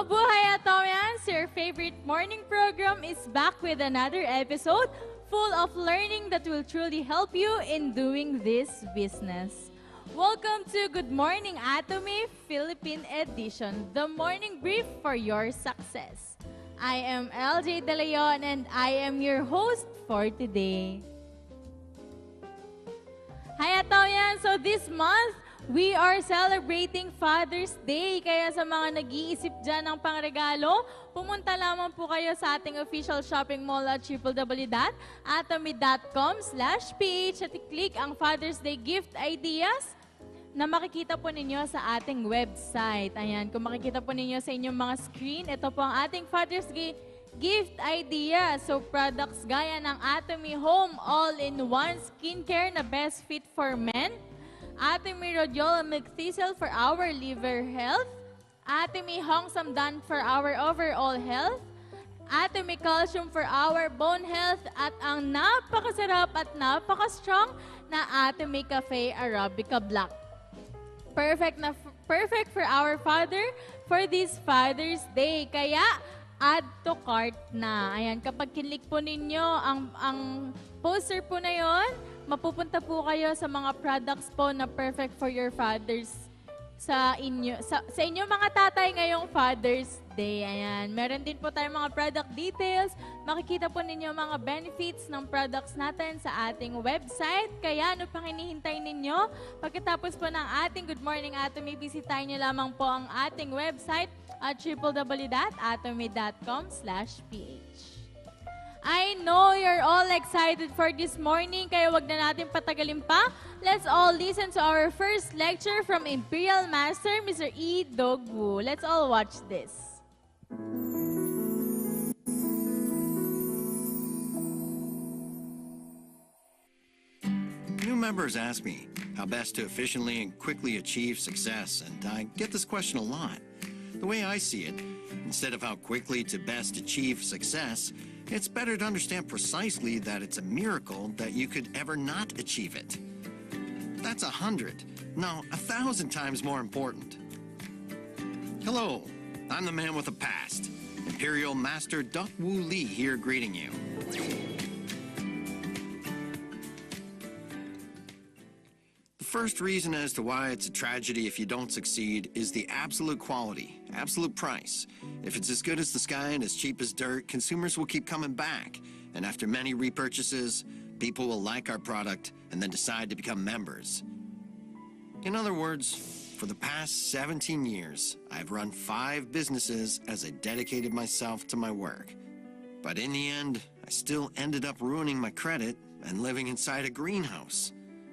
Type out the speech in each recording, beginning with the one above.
Mabuhay Atomians! Your favorite morning program is back with another episode full of learning that will truly help you in doing this business. Welcome to Good Morning Atomy Philippine Edition, the morning brief for your success. I am LJ De Leon and I am your host for today. Hi Atomians! So this month, we are celebrating Father's Day. Kaya sa mga nag-iisip dyan ng pangregalo, pumunta lamang po kayo sa ating official shopping mall at www.atomy.com/ph at i-click ang Father's Day gift ideas na makikita po ninyo sa ating website. Ayan, kung makikita po ninyo sa inyong mga screen, ito po ang ating Father's Day gift idea. So, products gaya ng Atomy Home All-in-One Skincare na best fit for men, Atomy Rhodiola Milk Thistle for our liver health, Atomy Hong Samdan for our overall health, Atomy Calcium for our bone health, at ang napakasarap at napaka-strong na Atomy Cafe Arabica Black. Perfect for our father for this Father's Day. Kaya, add to cart na. Ayan, kapag kinlik po ninyo ang poster po na yon, mapupunta po kayo sa mga products po na perfect for your fathers sa inyo mga tatay ngayong Father's Day. Ayan, meron din po tayong mga product details. Makikita po ninyo mga benefits ng products natin sa ating website. Kaya ano pang hinihintay ninyo? Pagkatapos po ng ating Good Morning Atomy, bisitahin nyo lamang po ang ating website at www.atomy.com/ph. I know you're all excited for this morning, kaya wag na natin patagalin pa. Let's all listen to our first lecture from Imperial Master, Mr. E. Dogwu. Let's all watch this. New members ask me how best to efficiently and quickly achieve success, and I get this question a lot. The way I see it, instead of how quickly to best achieve success, it's better to understand precisely that it's a miracle that you could ever not achieve it. That's 100, no, 1,000 times more important. Hello, I'm the man with a past. Imperial Master Duck Wu Li here greeting you. The first reason as to why it's a tragedy if you don't succeed is the absolute quality, absolute price. If it's as good as the sky and as cheap as dirt, consumers will keep coming back. And after many repurchases, people will like our product and then decide to become members. In other words, for the past 17 years, I've run 5 businesses as I dedicated myself to my work. But in the end, I still ended up ruining my credit and living inside a greenhouse,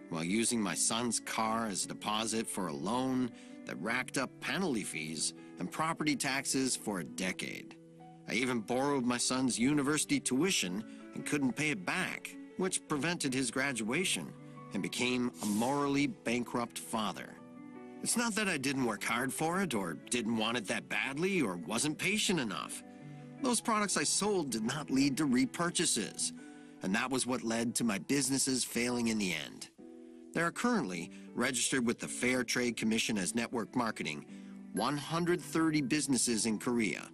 while using my son's car as a deposit for a loan that racked up penalty fees and property taxes for a decade. I even borrowed my son's university tuition and couldn't pay it back, which prevented his graduation, and became a morally bankrupt father. It's not that I didn't work hard for it, or didn't want it that badly, or wasn't patient enough. Those products I sold did not lead to repurchases, and that was what led to my businesses failing in the end. There are currently, registered with the Fair Trade Commission as network marketing, 130 businesses in Korea,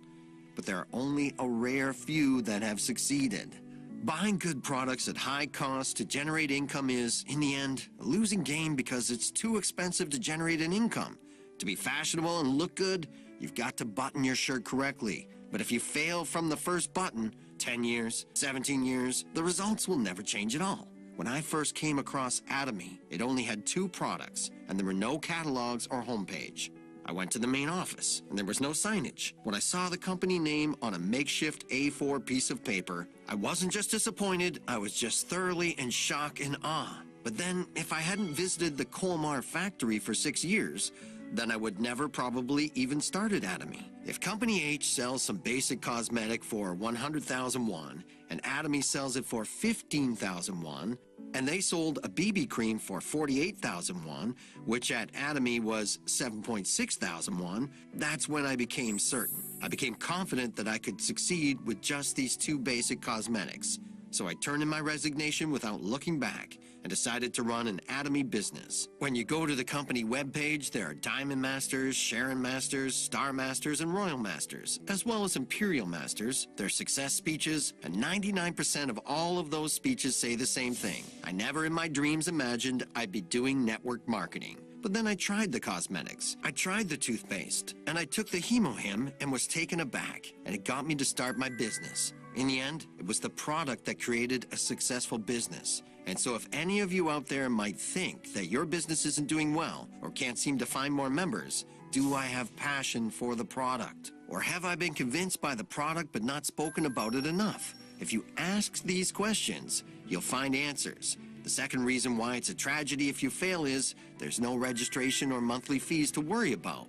but there are only a rare few that have succeeded. Buying good products at high cost to generate income is, in the end, a losing game because it's too expensive to generate an income. To be fashionable and look good, you've got to button your shirt correctly. But if you fail from the first button, 10 years, 17 years, the results will never change at all. When I first came across Atomy, it only had 2 products, and there were no catalogs or homepage. I went to the main office, and there was no signage. When I saw the company name on a makeshift A4 piece of paper, I wasn't just disappointed, I was just thoroughly in shock and awe. But then, if I hadn't visited the Colmar factory for 6 years, then I would never probably even started Atomy. If Company H sells some basic cosmetic for 100,000 won, and Atomy sells it for 15,000 won, and they sold a BB cream for 48,000 won, which at Atomy was 7,600 won, that's when I became certain. I became confident that I could succeed with just these 2 basic cosmetics. So I turned in my resignation without looking back and decided to run an Atomy business. When you go to the company webpage, there are Diamond Masters, Sharon Masters, Star Masters, and Royal Masters, as well as Imperial Masters, their success speeches, and 99% of all of those speeches say the same thing. I never in my dreams imagined I'd be doing network marketing. But then I tried the cosmetics, I tried the toothpaste, and I took the Hemohim and was taken aback, and it got me to start my business. In the end, it was the product that created a successful business. And so if any of you out there might think that your business isn't doing well or can't seem to find more members, do I have passion for the product? Or have I been convinced by the product but not spoken about it enough? If you ask these questions, you'll find answers. The second reason why it's a tragedy if you fail is there's no registration or monthly fees to worry about.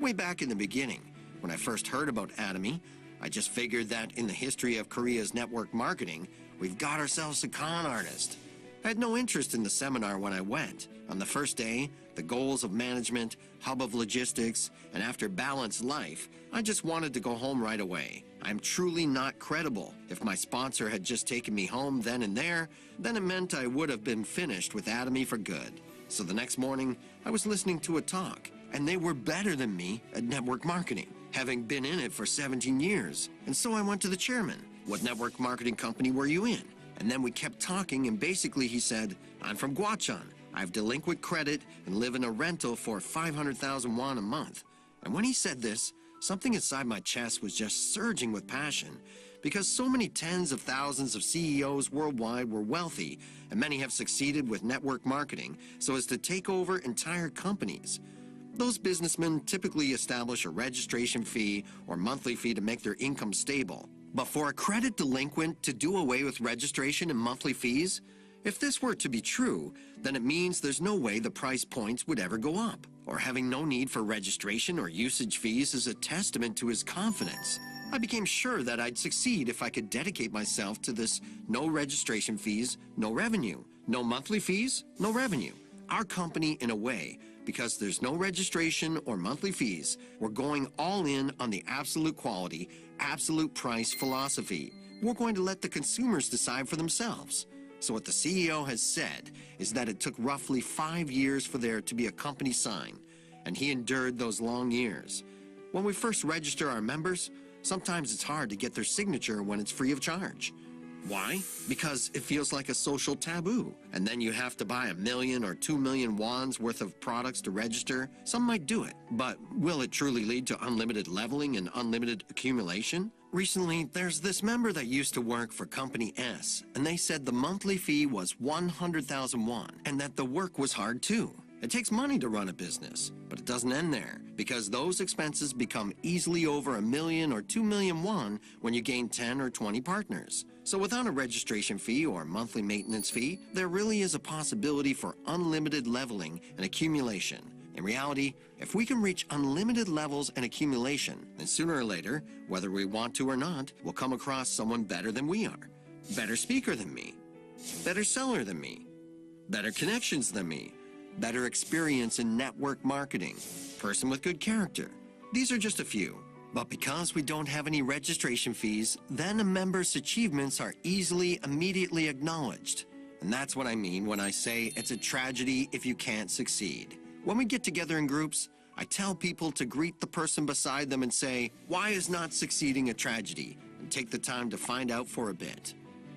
Way back in the beginning, when I first heard about Atomy, I just figured that in the history of Korea's network marketing, we've got ourselves a con artist. I had no interest in the seminar when I went. On the first day, the goals of management, hub of logistics, and after balanced life, I just wanted to go home right away. I'm truly not credible. If my sponsor had just taken me home then and there, then it meant I would have been finished with Atomy for good. So the next morning, I was listening to a talk, and they were better than me at network marketing, having been in it for 17 years. And so I went to the chairman. What network marketing company were you in? And then we kept talking, and basically he said, I'm from Gwacheon. I have delinquent credit and live in a rental for 500,000 won a month. And when he said this, something inside my chest was just surging with passion, because so many tens of thousands of CEOs worldwide were wealthy, and many have succeeded with network marketing so as to take over entire companies. Those businessmen typically establish a registration fee or monthly fee to make their income stable. But for a credit delinquent to do away with registration and monthly fees, if this were to be true, then it means there's no way the price points would ever go up. Or having no need for registration or usage fees is a testament to his confidence. I became sure that I'd succeed if I could dedicate myself to this no registration fees, no revenue. No monthly fees, no revenue. Our company, in a way, because there's no registration or monthly fees, we're going all in on the absolute quality, absolute price philosophy. We're going to let the consumers decide for themselves. So what the CEO has said is that it took roughly 5 years for there to be a company sign, and he endured those long years. When we first register our members, sometimes it's hard to get their signature when it's free of charge. Why? Because it feels like a social taboo. And then you have to buy 1 million or 2 million wons worth of products to register. Some might do it, but will it truly lead to unlimited leveling and unlimited accumulation? Recently, there's this member that used to work for Company S, and they said the monthly fee was 100,000 won, and that the work was hard too. It takes money to run a business, but it doesn't end there, because those expenses become easily over 1 million or 2 million won when you gain 10 or 20 partners. So without a registration fee or monthly maintenance fee, there really is a possibility for unlimited leveling and accumulation. In reality, if we can reach unlimited levels and accumulation, then sooner or later, whether we want to or not, we'll come across someone better than we are. Better speaker than me. Better seller than me. Better connections than me. Better experience in network marketing. Person with good character. These are just a few. But because we don't have any registration fees, then a member's achievements are easily, immediately acknowledged. And that's what I mean when I say it's a tragedy if you can't succeed. When we get together in groups, I tell people to greet the person beside them and say, why is not succeeding a tragedy? And take the time to find out for a bit.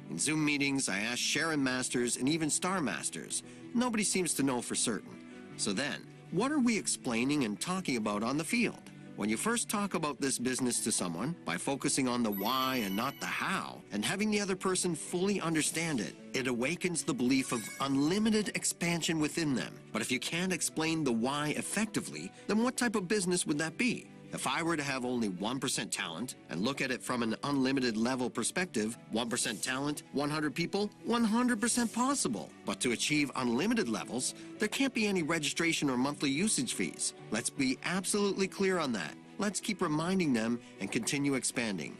In Zoom meetings, I ask Sharon Masters and even Star Masters. Nobody seems to know for certain. So then, what are we explaining and talking about on the field? When you first talk about this business to someone, by focusing on the why and not the how, and having the other person fully understand it, it awakens the belief of unlimited expansion within them. But if you can't explain the why effectively, then what type of business would that be? If I were to have only 1% talent and look at it from an unlimited level perspective, 1% talent, 100 people, 100% possible. But to achieve unlimited levels, there can't be any registration or monthly usage fees. Let's be absolutely clear on that. Let's keep reminding them and continue expanding.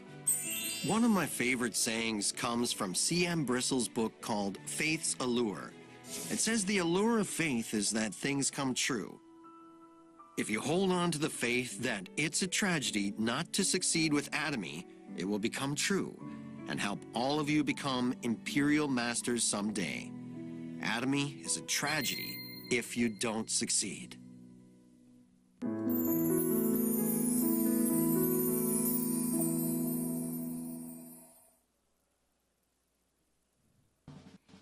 One of my favorite sayings comes from C.M. Bristol's book called Faith's Allure. It says the allure of faith is that things come true. If you hold on to the faith that it's a tragedy not to succeed with Atomy, it will become true. and help all of you become imperial masters someday. Atomy is a tragedy if you don't succeed.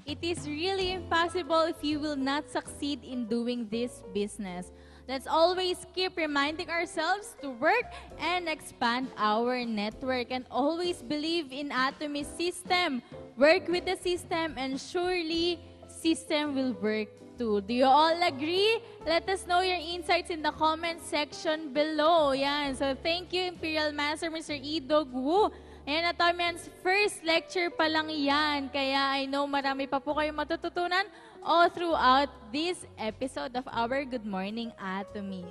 It is really impossible if you will not succeed in doing this business. Let's always keep reminding ourselves to work and expand our network, and always believe in Atomy's system. Work with the system and surely system will work too. Do you all agree? Let us know your insights in the comment section below. Yan. So thank you, Imperial Master Mr. Idog Wu. Ayan, Atomians, first lecture pa lang yan. Kaya I know marami pa po kayong matututunan all throughout this episode of our Good Morning Atomy.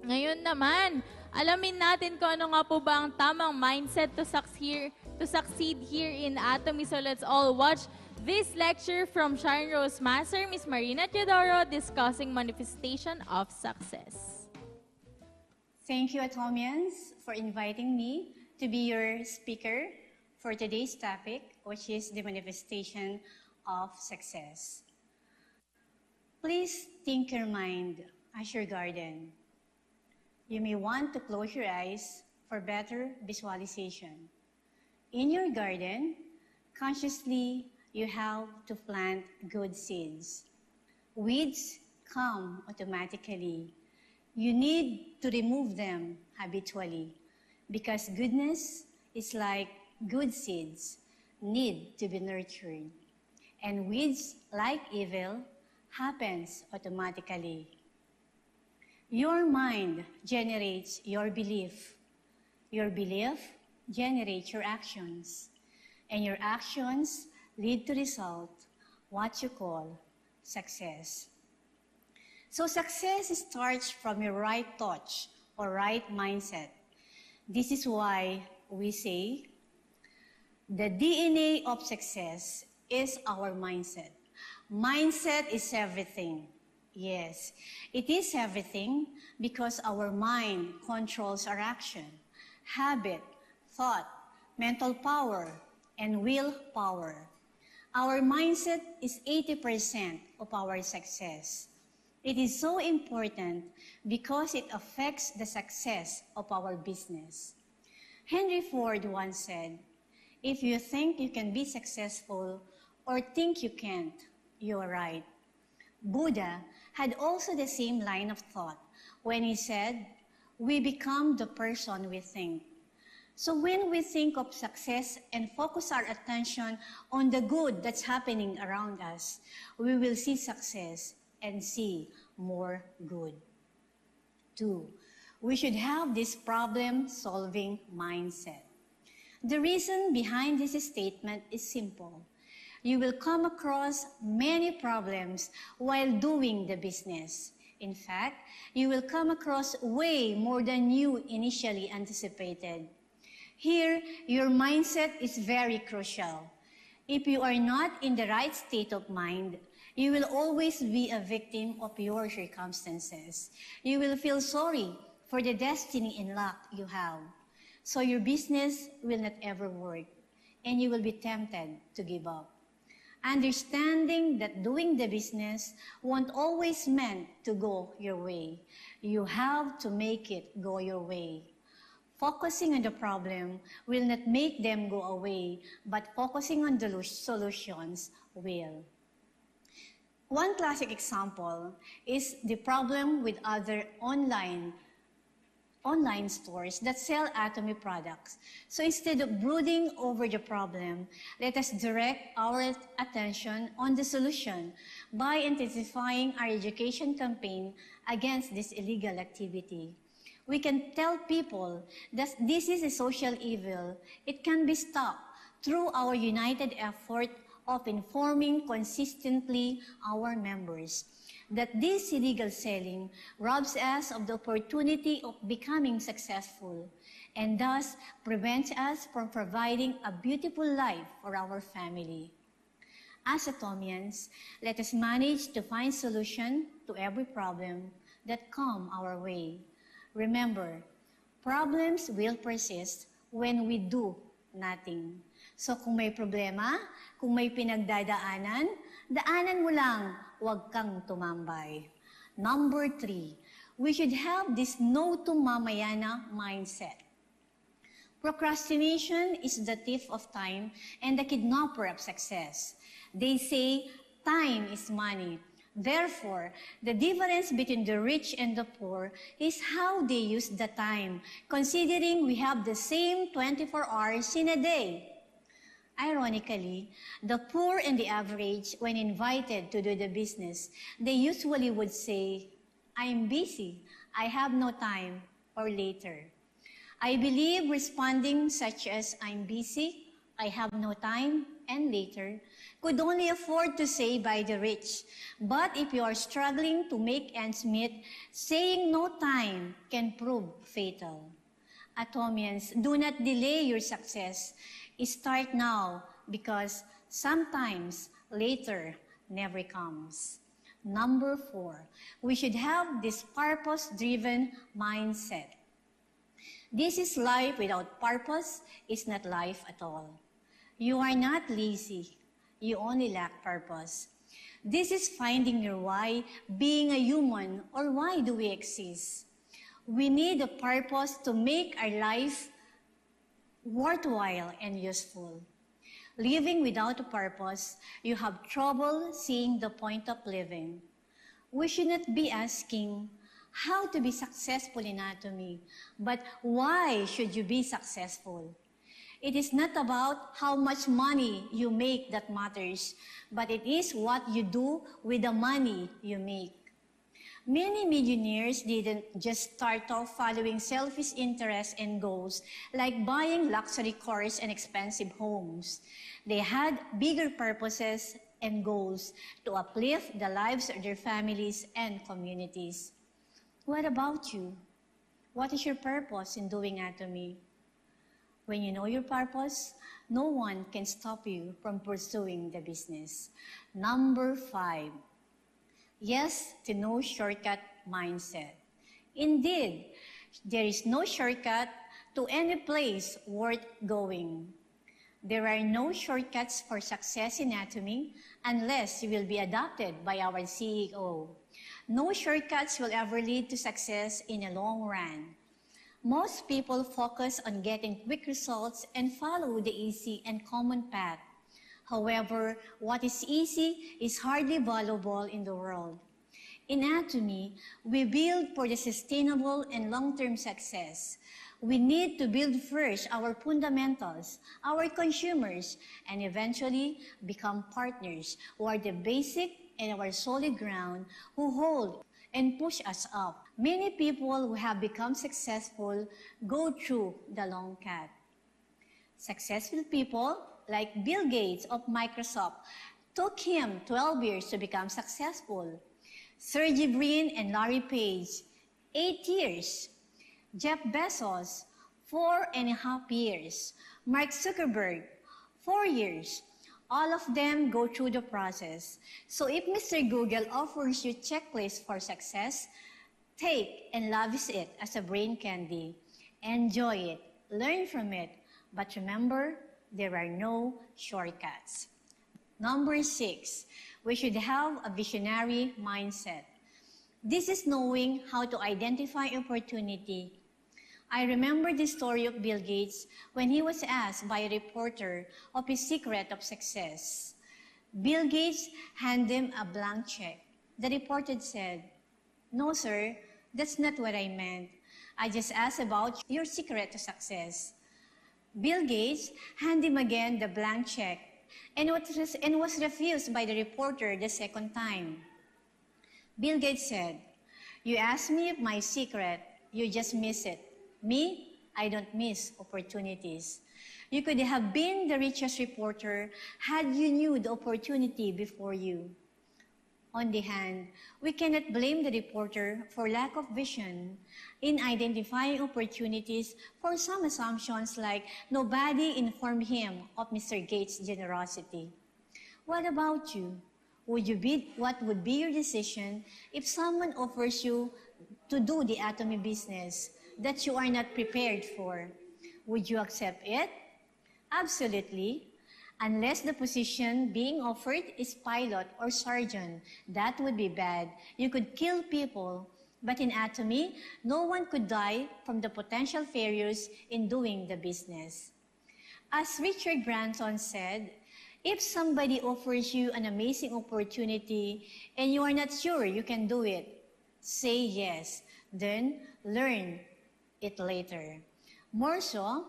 Ngayon naman, alamin natin kung ano nga po ba ang tamang mindset to succeed here in Atomy. So let's all watch this lecture from Sharon Rose Master, Miss Marina Teodoro, discussing manifestation of success. Thank you, Atomians, for inviting me to be your speaker for today's topic, which is the manifestation of success. Please think your mind as your garden. You may want to close your eyes for better visualization. In your garden, consciously, you have to plant good seeds. Weeds come automatically. You need to remove them habitually, because goodness is like good seeds, need to be nurtured. And weeds, like evil, happens automatically. Your mind generates your belief. Your belief generates your actions. And your actions lead to result, what you call success. So success starts from your right thoughts or right mindset. This is why we say the DNA of success is our mindset. Mindset is everything. Yes, it is everything because our mind controls our action, habit, thought, mental power, and willpower. Our mindset is 80% of our success. It is so important because it affects the success of our business. Henry Ford once said, "If you think you can be successful or think you can't, you're right." Buddha had also the same line of thought when he said, "We become the person we think." So when we think of success and focus our attention on the good that's happening around us, we will see success and see more good. 2, we should have this problem-solving mindset. The reason behind this statement is simple. You will come across many problems while doing the business. In fact, you will come across way more than you initially anticipated. Here, your mindset is very crucial. If you are not in the right state of mind, you will always be a victim of your circumstances. You will feel sorry for the destiny and luck you have. So your business will not ever work, and you will be tempted to give up. Understanding that doing the business won't always meant to go your way. You have to make it go your way. Focusing on the problem will not make them go away, but focusing on the solutions will. One classic example is the problem with other online stores that sell Atomy products. So instead of brooding over the problem, let us direct our attention on the solution by intensifying our education campaign against this illegal activity. We can tell people that this is a social evil. It can be stopped through our united effort of informing consistently our members that this illegal selling robs us of the opportunity of becoming successful and thus prevents us from providing a beautiful life for our family. As Atomians, let us manage to find solution to every problem that come our way. Remember, problems will persist when we do nothing. So kung may problema, kung may pinagdadaanan, daanan mo lang, huwag kang tumambay. Number 3, we should have this no to mamayana mindset. Procrastination is the thief of time and the kidnapper of success. They say time is money. Therefore, the difference between the rich and the poor is how they use the time, considering we have the same 24 hours in a day. Ironically, the poor and the average, when invited to do the business, they usually would say, I'm busy, I have no time, or later. I believe responding such as, I'm busy, I have no time, and later, could only afford to say by the rich. But if you are struggling to make ends meet, saying no time can prove fatal. Atomians, do not delay your success. Start now, because sometimes later never comes. Number 4, we should have this purpose-driven mindset. This is life without purpose is not life at all. You are not lazy. You only lack purpose. This is finding your why, being a human, or why do we exist? We need a purpose to make our life worthwhile and useful. Living without a purpose, you have trouble seeing the point of living. We should not be asking how to be successful in Atomy, but why should you be successful? It is not about how much money you make that matters, but it is what you do with the money you make. Many millionaires didn't just start off following selfish interests and goals like buying luxury cars and expensive homes. They had bigger purposes and goals to uplift the lives of their families and communities. What about you? What is your purpose in doing Atomy? When you know your purpose, no one can stop you from pursuing the business. Number 5, yes to no shortcut mindset. Indeed, there is no shortcut to any place worth going. There are no shortcuts for success in Atomy unless you will be adopted by our CEO. No shortcuts will ever lead to success in a long run. Most people focus on getting quick results and follow the easy and common path. However, what is easy is hardly valuable in the world. In Atomy, we build for the sustainable and long-term success. We need to build first our fundamentals, our consumers, and eventually become partners who are the basic and our solid ground, who hold and push us up. Many people who have become successful go through the long cut. Successful people like Bill Gates of Microsoft took him 12 years to become successful. Sergey Brin and Larry Page, 8 years. Jeff Bezos, 4.5 years. Mark Zuckerberg, 4 years. All of them go through the process. So if Mr. Google offers you checklist for success, take and lavish it as a brain candy. Enjoy it, learn from it, but remember, there are no shortcuts. Number 6, we should have a visionary mindset. This is knowing how to identify opportunity. I remember the story of Bill Gates when he was asked by a reporter of his secret of success. Bill Gates handed him a blank check. The reporter said, "No, sir, that's not what I meant. I just asked about your secret to success." Bill Gates handed him again the blank check and was refused by the reporter the second time. Bill Gates said, "You asked me my secret, you just miss it. Me, I don't miss opportunities." You could have been the richest reporter had you knew the opportunity before you. On the hand, we cannot blame the reporter for lack of vision in identifying opportunities for some assumptions like nobody informed him of Mr. Gates' generosity. What about you? What would be your decision if someone offers you to do the Atomy business that you are not prepared for? Would you accept it? Absolutely. Unless the position being offered is pilot or sergeant, that would be bad. You could kill people. But in Atomy, no one could die from the potential failures in doing the business. As Richard Branson said, if somebody offers you an amazing opportunity and you are not sure you can do it, say yes, then learn it later. More so,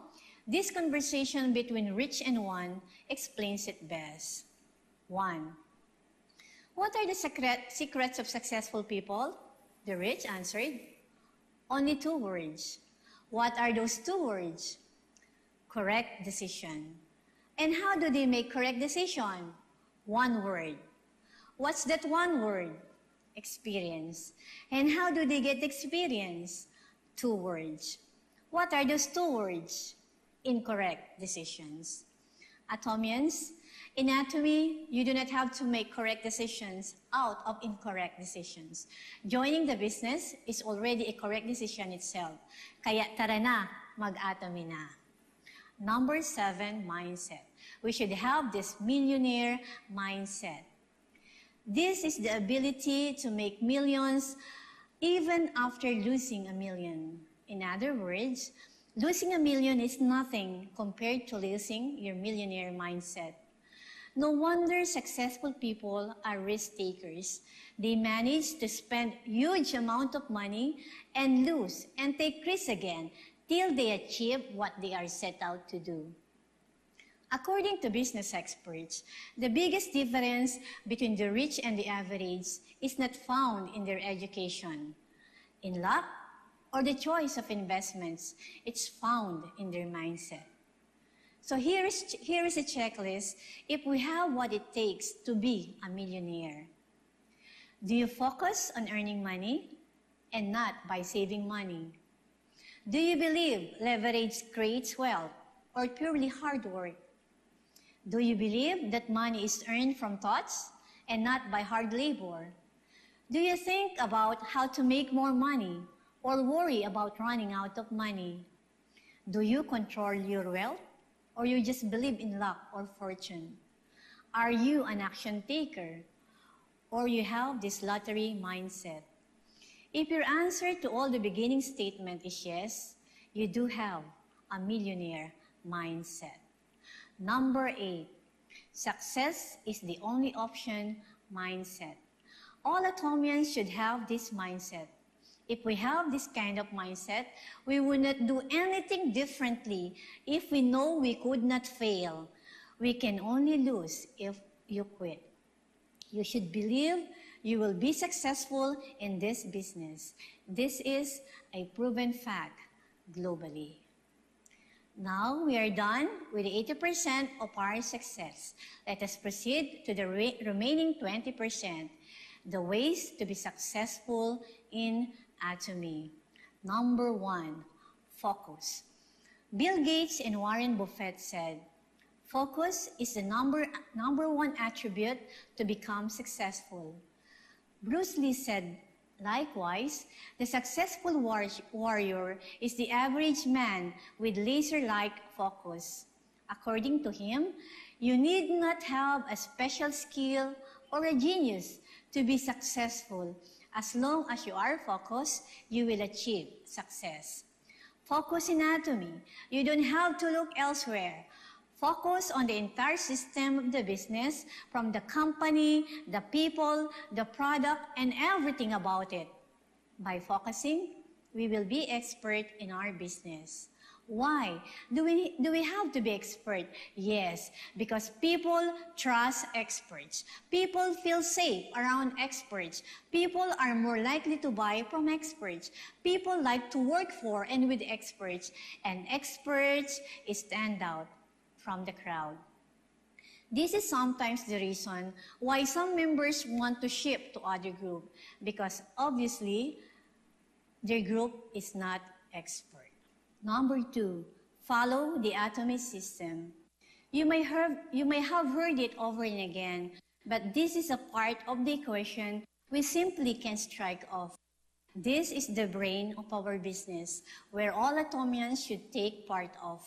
this conversation between Rich and One explains it best. 1. What are the secrets of successful people? The rich answered, only 2 words. What are those 2 words? Correct decision. And how do they make correct decision? 1 word. What's that 1 word? Experience. And how do they get experience? 2 words. What are those 2 words? Incorrect decisions. Atomians, in Atomy, you do not have to make correct decisions out of incorrect decisions. Joining the business is already a correct decision itself. Kaya tara na, mag-Atomy na. Number 7, mindset. We should have this millionaire mindset. This is the ability to make millions even after losing $1 million. In other words, losing $1 million is nothing compared to losing your millionaire mindset. No wonder successful people are risk takers. They manage to spend huge amount of money and lose and take risks again till they achieve what they are set out to do. According to business experts, the biggest difference between the rich and the average is not found in their education, in luck, or the choice of investments. It's found in their mindset. So here is a checklist if we have what it takes to be a millionaire. Do you focus on earning money and not by saving money? Do you believe leverage creates wealth or purely hard work? Do you believe that money is earned from thoughts and not by hard labor? Do you think about how to make more money or worry about running out of money? Do you control your wealth or you just believe in luck or fortune? Are you an action taker or you have this lottery mindset? If your answer to all the beginning statement is yes, you do have a millionaire mindset. Number 8, success is the only option mindset. All Atomians should have this mindset. If we have this kind of mindset, we would not do anything differently if we know we could not fail. We can only lose if you quit. You should believe you will be successful in this business. This is a proven fact globally. Now we are done with 80% of our success. Let us proceed to the remaining 20%, the ways to be successful in Atomy. Number 1, focus. Bill Gates and Warren Buffett said, focus is the number 1 attribute to become successful. Bruce Lee said, likewise, the successful warrior is the average man with laser-like focus. According to him, you need not have a special skill or a genius to be successful. As long as you are focused, you will achieve success. Focus in Atomy. You don't have to look elsewhere. Focus on the entire system of the business, from the company, the people, the product, and everything about it. By focusing, we will be expert in our business. Why? Do we have to be expert? Yes, because people trust experts. People feel safe around experts. People are more likely to buy from experts. People like to work for and with experts, and experts stand out from the crowd. This is sometimes the reason why some members want to shift to other group, because obviously their group is not expert. Number 2, follow the Atomy system. You may have heard it over and again, but this is a part of the equation we simply can't strike off. This is the brain of our business, where all Atomians should take part of.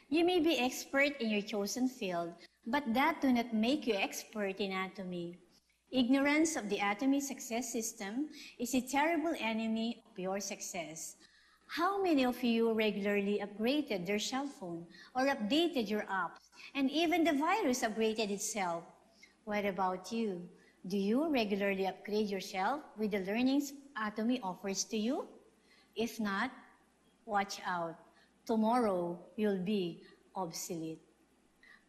You may be expert in your chosen field, But that do not make you expert in Atomy. Ignorance of the Atomy success system is a terrible enemy of your success. How many of you regularly upgraded their cell phone or updated your apps, and even the virus upgraded itself? What about you? Do you regularly upgrade yourself with the learnings Atomy offers to you? If not, watch out. Tomorrow, you'll be obsolete.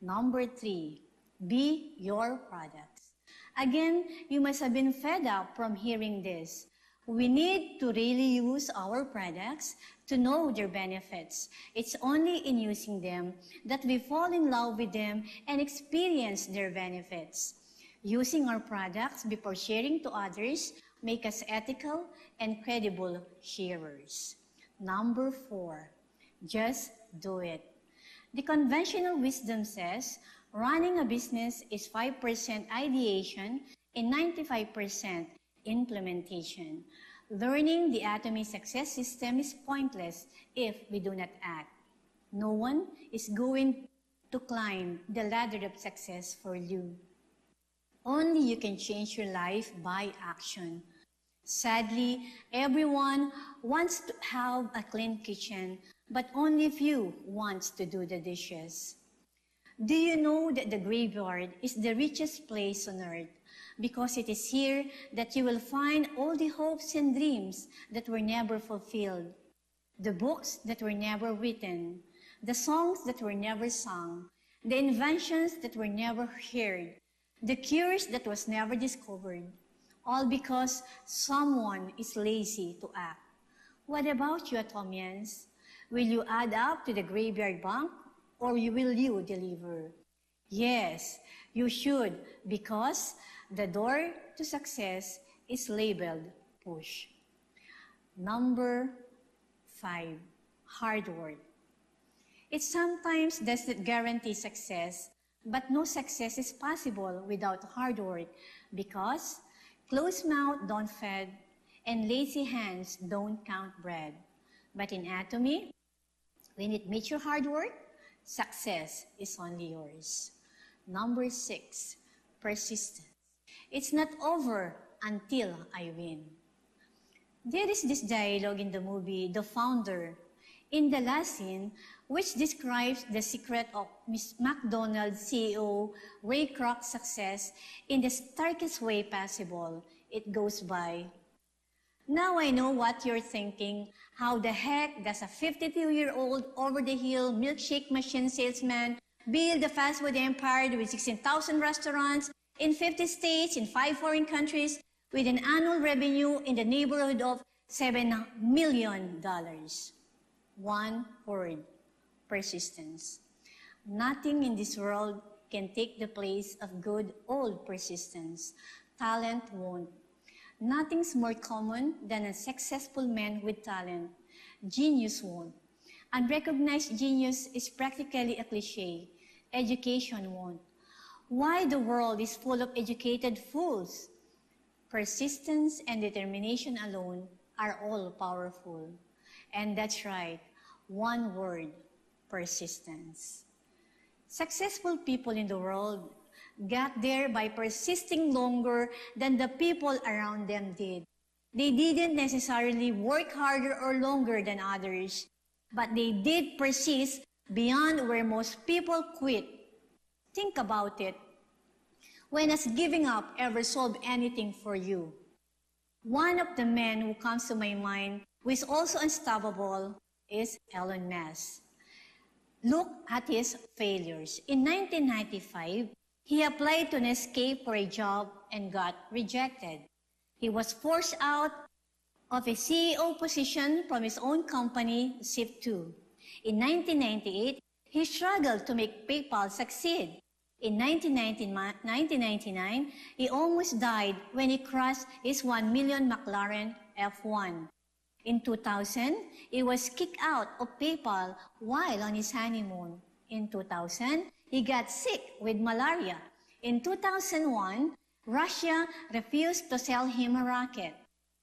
Number 3, be your products. Again, you must have been fed up from hearing this. We need to really use our products to know their benefits. It's only in using them that we fall in love with them and experience their benefits. Using our products before sharing to others make us ethical and credible sharers. Number 4, just do it. The conventional wisdom says running a business is 5% ideation and 95% implementation. Learning the Atomy success system is pointless if we do not act. No one is going to climb the ladder of success for you. Only you can change your life by action. Sadly, everyone wants to have a clean kitchen, but only few wants to do the dishes. Do you know that the graveyard is the richest place on earth? Because it is here that you will find all the hopes and dreams that were never fulfilled, the books that were never written, the songs that were never sung, the inventions that were never heard, the cures that was never discovered, all because someone is lazy to act. What about you, Atomians? Will you add up to the graveyard bank, or will you deliver? Yes, you should, because the door to success is labeled push. Number 5, hard work. It sometimes does not guarantee success, but no success is possible without hard work, because closed mouth don't feed, and lazy hands don't count bread. But in Atomy, when it meets your hard work, success is only yours. Number 6, persistence. It's not over until I win. There is this dialogue in the movie, The Founder, in the last scene, which describes the secret of Miss McDonald's CEO Ray Kroc's success in the starkest way possible. It goes by, "Now I know what you're thinking. How the heck does a 52-year-old over-the-hill milkshake machine salesman build a fast food empire with 16,000 restaurants in 50 states, in 5 foreign countries, with an annual revenue in the neighborhood of $7 million? One word, persistence. Nothing in this world can take the place of good old persistence. Talent won't. Nothing's more common than a successful man with talent. Genius won't. Unrecognized genius is practically a cliche. Education won't. Why the world is full of educated fools? Persistence and determination alone are all powerful. And that's right, one word, persistence. Successful people in the world got there by persisting longer than the people around them did. They didn't necessarily work harder or longer than others, but they did persist beyond where most people quit. Think about it. When has giving up ever solved anything for you? One of the men who comes to my mind, who is also unstoppable, is Elon Musk. Look at his failures. In 1995, he applied to Netscape for a job and got rejected. He was forced out of a CEO position from his own company, Zip2. In 1998, he struggled to make PayPal succeed. In 1999, he almost died when he crashed his $1 million McLaren F1. In 2000, he was kicked out of PayPal while on his honeymoon. In 2000, he got sick with malaria. In 2001, Russia refused to sell him a rocket.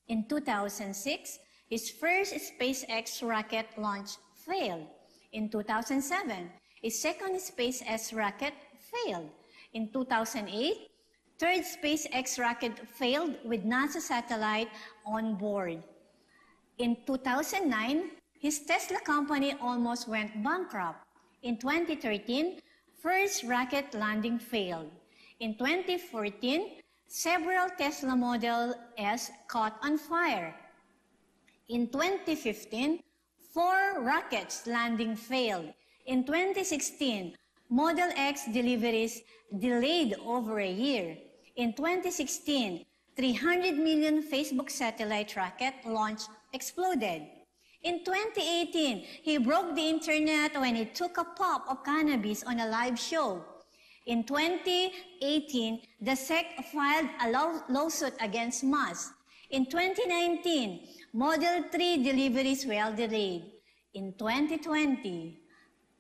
In 2006, his first SpaceX rocket launch failed. In 2007, his second SpaceX rocket failed. In 2008, third SpaceX rocket failed with NASA satellite on board. In 2009, his Tesla company almost went bankrupt. In 2013, first rocket landing failed. In 2014, several Tesla Model S caught on fire. In 2015, 4 rockets landing failed. In 2016, Model X deliveries delayed over a year. In 2016, 300 million Facebook satellite rocket launch exploded. In 2018, he broke the internet when he took a puff of cannabis on a live show. In 2018, the SEC filed a lawsuit against Musk. In 2019, Model 3 deliveries were delayed. In 2020,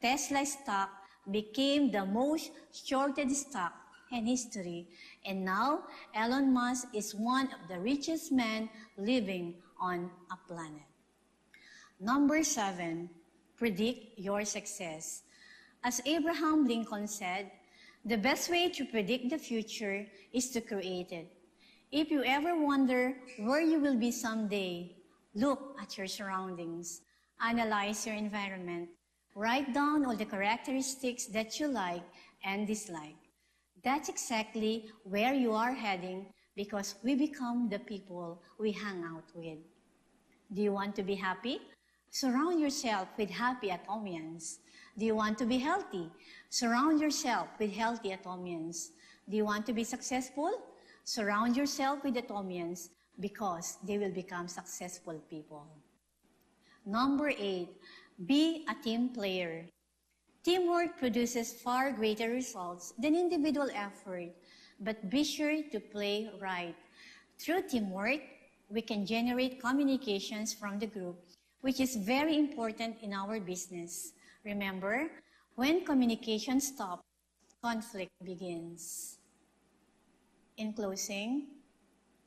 Tesla stock became the most shorted stock in history. And now, Elon Musk is one of the richest men living on a planet. Number 7, predict your success. As Abraham Lincoln said, the best way to predict the future is to create it. If you ever wonder where you will be someday, look at your surroundings, analyze your environment, write down all the characteristics that you like and dislike. That's exactly where you are heading because we become the people we hang out with. Do you want to be happy? Surround yourself with happy Atomians. Do you want to be healthy? Surround yourself with healthy Atomians. Do you want to be successful? Surround yourself with Atomians because they will become successful people. Number 8, be a team player. Teamwork produces far greater results than individual effort, but be sure to play right. Through teamwork, we can generate communications from the group, which is very important in our business. Remember, when communication stops, conflict begins. In closing,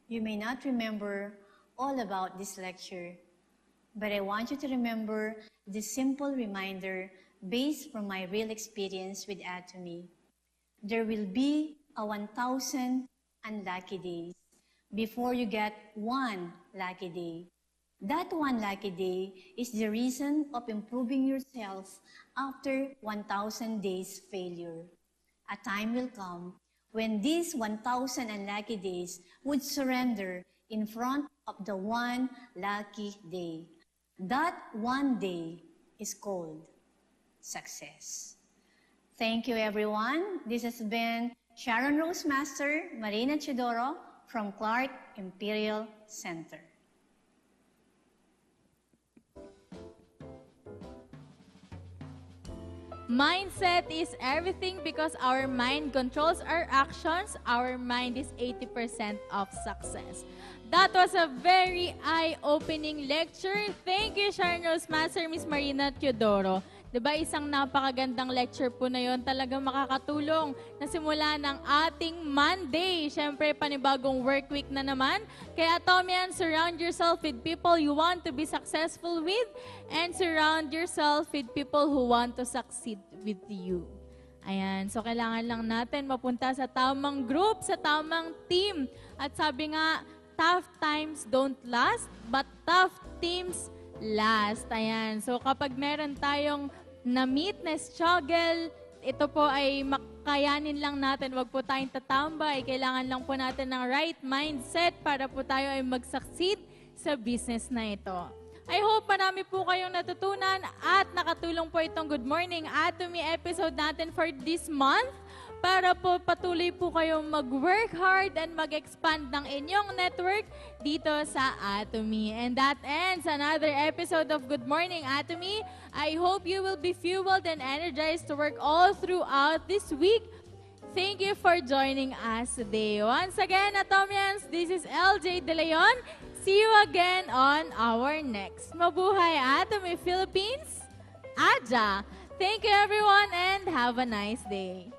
you may not remember all about this lecture, but I want you to remember this simple reminder based from my real experience with Atomy. There will be a 1,000 unlucky days before you get one lucky day. That one lucky day is the reason of improving yourself after 1,000 days failure. A time will come when these 1,000 unlucky days would surrender in front of the one lucky day. That one day is called success. Thank you, everyone. This has been Sharon Rose Master, Marina Chidoro from Clark Imperial Center. Mindset is everything because our mind controls our actions. Our mind is 80% of success. That was a very eye-opening lecture. Thank you, Sharon Rose Master, Miss Marina Teodoro. Diba, isang napakagandang lecture po na yon, talagang makakatulong na simula ng ating Monday. Siyempre, panibagong work week na naman. Kaya Atomian, surround yourself with people you want to be successful with and surround yourself with people who want to succeed with you. Ayan, so kailangan lang natin mapunta sa tamang group, sa tamang team. At sabi nga, tough times don't last, but tough teams last. Ayan, so kapag meron tayong na-meet na struggle, ito po ay makayanin lang natin. Huwag po tayong tatambay. Kailangan lang po natin ng right mindset para po tayo ay mag-succeed sa business na ito. I hope marami po kayong natutunan at nakatulong po itong Good Morning Atomy episode natin for this month para po patuloy po kayong mag-work hard and mag-expand ng inyong network dito sa Atomy. And that ends another episode of Good Morning Atomy. I hope you will be fueled and energized to work all throughout this week. Thank you for joining us today. Once again, Atomians, this is LJ De Leon. See you again on our next Mabuhay Atomy Philippines. Aja! Thank you everyone and have a nice day.